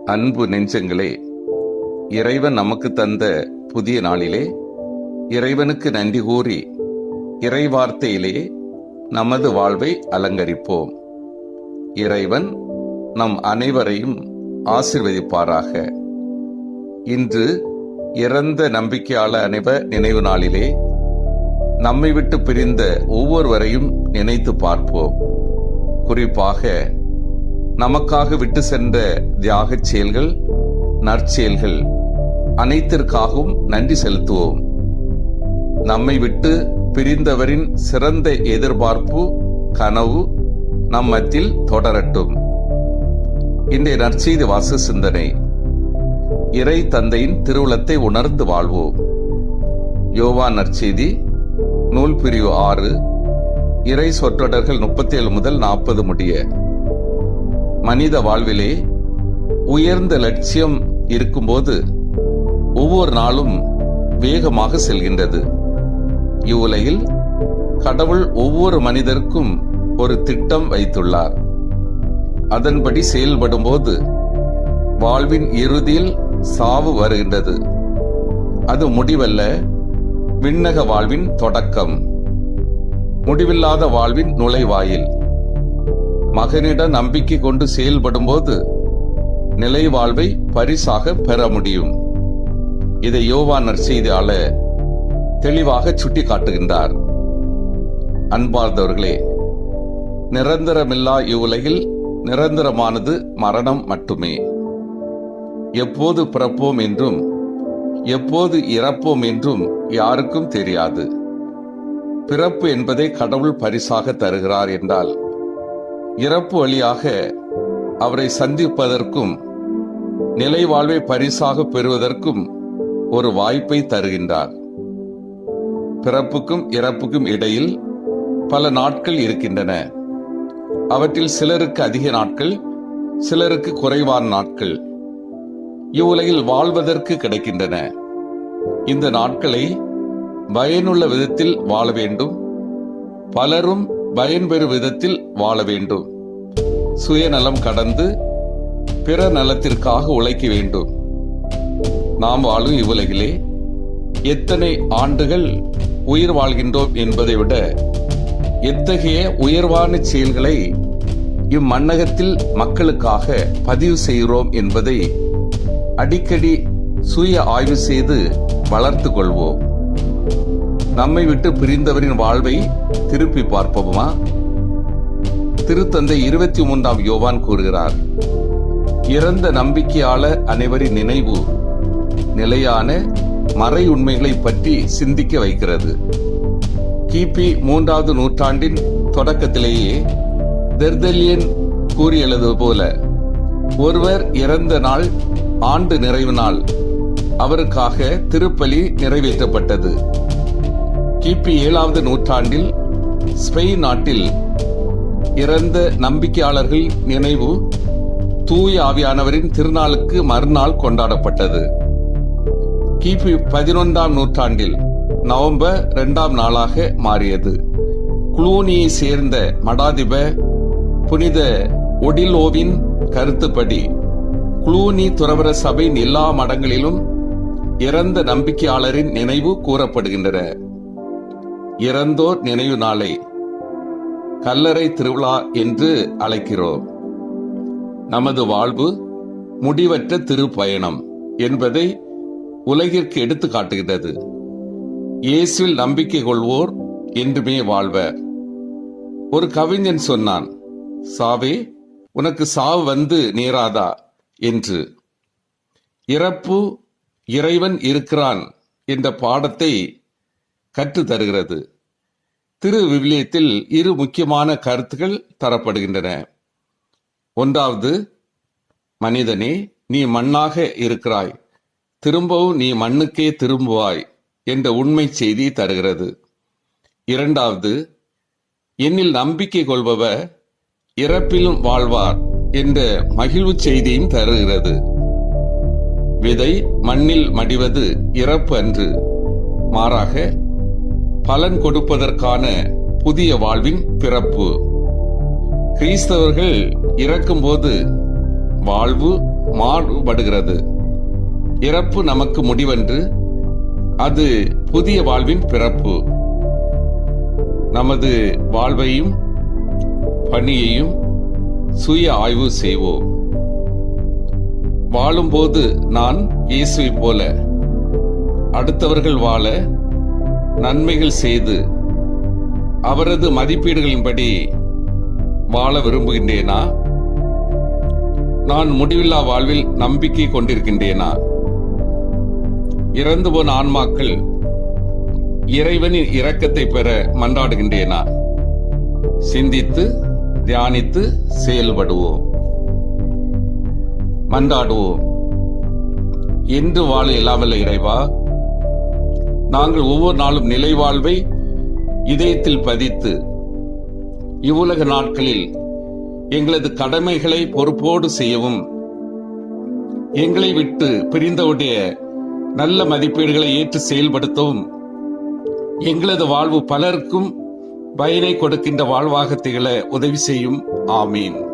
அன்பு நெஞ்சங்களே, இறைவன் நமக்கு தந்த புதிய நாளிலே இறைவனுக்கு நன்றி கூறி இறைவார்த்தையிலே நமது வாழ்வை அலங்கரிப்போம். இறைவன் நம் அனைவரையும் ஆசீர்வதிப்பாராக. இன்று இறந்த நம்பிக்கையாளர் அனைவர் நினைவு நாளிலே நம்மை விட்டு பிரிந்த ஒவ்வொருவரையும் நினைத்து பார்ப்போம். குறிப்பாக நமக்காக விட்டு சென்ற தியாகச் செயல்கள், நற்செயல்கள் அனைத்திற்காகவும் நன்றி செலுத்துவோம். நம்மை விட்டு பிரிந்தவரின் சிறந்த எதிர்பார்ப்பு, கனவு நம் மத்தியில் தொடரட்டும். இன்றைய நற்செய்தி வாசக சிந்தனை. இறை தந்தையின் திருவுளத்தை உணர்ந்து வாழ்வோம். யோவான் நற்செய்தி நூல் பிரிவு 6, இறை சொற்றொடர்கள் 37 முதல் 40 முடிய. மனித வாழ்விலே உயர்ந்த லட்சியம் இருக்கும்போது ஒவ்வொரு நாளும் வேகமாக செல்கின்றது. இவ்வுலகில் கடவுள் ஒவ்வொரு மனிதருக்கும் ஒரு திட்டம் வைத்துள்ளார். அதன்படி செயல்படும் போது வாழ்வின் இறுதியில் சாவு வருகின்றது. அது முடிவல்ல, விண்ணக வாழ்வின் தொடக்கம், முடிவில்லாத வாழ்வின் நுழைவாயில். மகனிடம் நம்பிக்கை கொண்டு செயல்படும் போது நிலை வாழ்வை பரிசாக பெற முடியும். இதை யோவான் நற்செய்தியாளர் தெளிவாக சுட்டி காட்டுகின்றார். அன்பார்ந்தவர்களே, நிரந்தரமில்லா இவ்வுலகில் நிரந்தரமானது மரணம் மட்டுமே. எப்போது பிறப்போம் என்றும் எப்போது இறப்போம் என்றும் யாருக்கும் தெரியாது. பிறப்பு என்பதை கடவுள் பரிசாக தருகிறார் என்றால், இறப்பு வழியாக அவரை சந்திப்பதற்கும் நிலை வாழ்வை பரிசாக பெறுவதற்கும் ஒரு வாய்ப்பை தருகின்றார். பிறப்புக்கும் இறப்புக்கும் இடையில் பல நாட்கள் இருக்கின்றன. அவற்றில் சிலருக்கு அதிக நாட்கள், சிலருக்கு குறைவான நாட்கள் இவ்வுலகில் வாழ்வதற்கு கிடைக்கின்றன. இந்த நாட்களை பயனுள்ள விதத்தில் வாழ வேண்டும். பலரும் பயன்பெறும் விதத்தில் வாழ வேண்டும். சுயநலம் கடந்து பிற நலத்திற்காக உழைக்க வேண்டும். நாம் வாழும் இவ்வுலகிலே எத்தனை ஆண்டுகள் உயிர் வாழ்கின்றோம் என்பதை விட எத்தகைய உயர்வான செயல்களை இம்மண்ணகத்தில் மக்களுக்காக பதிவு செய்கிறோம் என்பதை அடிக்கடி சுய ஆய்வு செய்து வளர்த்து கொள்வோம். நம்மை விட்டு பிரிந்தவரின் வாழ்வை திருப்பி பார்ப்போமா? திருத்தந்தை 23ஆம் யோவான் கூறுகிறார், இறந்த நம்பிக்கையாளர் அனைவரின் நினைவு நிலையான மறை உண்மைகளை பற்றி சிந்திக்க வைக்கிறது. கிபி 3வது நூற்றாண்டின் தொடக்கத்திலேயே தெர்தெல்லியன் கூறியது போல, ஒருவர் இறந்த நாள் ஆண்டு நிறைவு நாள் அவருக்காக திருப்பலி நிறைவேற்றப்பட்டது. கிபி 7வது நூற்றாண்டில் ஸ்பெயின் நாட்டில் இறந்த நம்பிக்கையாளர்கள் நினைவு தூய ஆவியானவரின் திருநாளுக்கு மறுநாள் கொண்டாடப்பட்டது. கிபி 11ஆம் நூற்றாண்டில் நவம்பர் 2ஆம் நாளாக மாறியது. குளூனியை சேர்ந்த மடாதிபர் புனித ஒடிலோவின் கருத்துப்படி குளூனி துறவற சபையின் எல்லா மடங்களிலும் இறந்த நம்பிக்கையாளரின் நினைவு கூறப்படுகின்றன. இறந்தோர் நினைவு நாளை கல்லறை திருவிழா என்று அழைக்கிறோம். நமது வாழ்வு முடிவற்ற திருப்பயணம் என்பதை உலகிற்கு எடுத்து காட்டுகிறது. இயேசுவில் நம்பிக்கை கொள்வோர் என்றுமே வாழ்வர். ஒரு கவிஞன் சொன்னான், சாவே உனக்கு சாவு வந்து நேராதா என்று. இறப்பு இறைவன் இருக்கிறான் என்ற பாடத்தை கற்று தருகிறது. திரு விவிலியத்தில் 2 முக்கியமான கருத்துக்கள் தரப்படுகின்றன. ஒன்றாவது, மனிதனே நீ மண்ணாக இருக்கிறாய், திரும்பவும் நீ மண்ணுக்கே திரும்புவாய் என்ற உண்மை செய்தி தருகிறது. இரண்டாவது, என்னில் நம்பிக்கை கொள்பவர் இறப்பிலும் வாழ்வார் என்ற மகிழ்வு செய்தியும் தருகிறது. விதை மண்ணில் மடிவது இறப்பு அன்று, மாறாக பலன் கொடுப்பதற்கான புதிய வாழ்வின் பிறப்பு. கிறிஸ்தவர்கள் இறக்கும்போது வாழ்வு மாறுபடுகிறது. இறப்பு நமக்கு முடிவென்று, அது புதிய வாழ்வின் பிறப்பு. நமது வாழ்வையும் பணியையும் சுய ஆய்வு செய்வோம். வாழும்போது நான் இயேசுவை போல அடுத்தவர்கள் வாழ நன்மைகள் செய்து அவரது மதிப்பீடுகளின்படி வாழ விரும்புகின்றேனா? நான் முடிவில்லா வாழ்வில் நம்பிக்கை கொண்டிருக்கின்றேனா? இறந்து போன ஆன்மாக்கள் இறைவனின் இரக்கத்தை பெற மன்றாடுகின்றேனா? சிந்தித்து தியானித்து செயல்படுவோம். மன்றாடுவோம். என்று வாழ இல்லாமல் இறைவா, நாங்கள் ஒவ்வொரு நாளும் நிலை வாழ்வை இதயத்தில் பதித்து இவ்வுலக நாட்களில் எங்களது கடமைகளை பொறுப்போடு செய்யவும், எங்களை விட்டு பிரிந்தவுடைய நல்ல மதிப்பீடுகளை ஏற்று செயல்படுத்தவும், எங்களது வாழ்வு பலருக்கும் பயனை கொடுக்கின்ற வாழ்வாக திகழ உதவி செய்யும். ஆமீன்.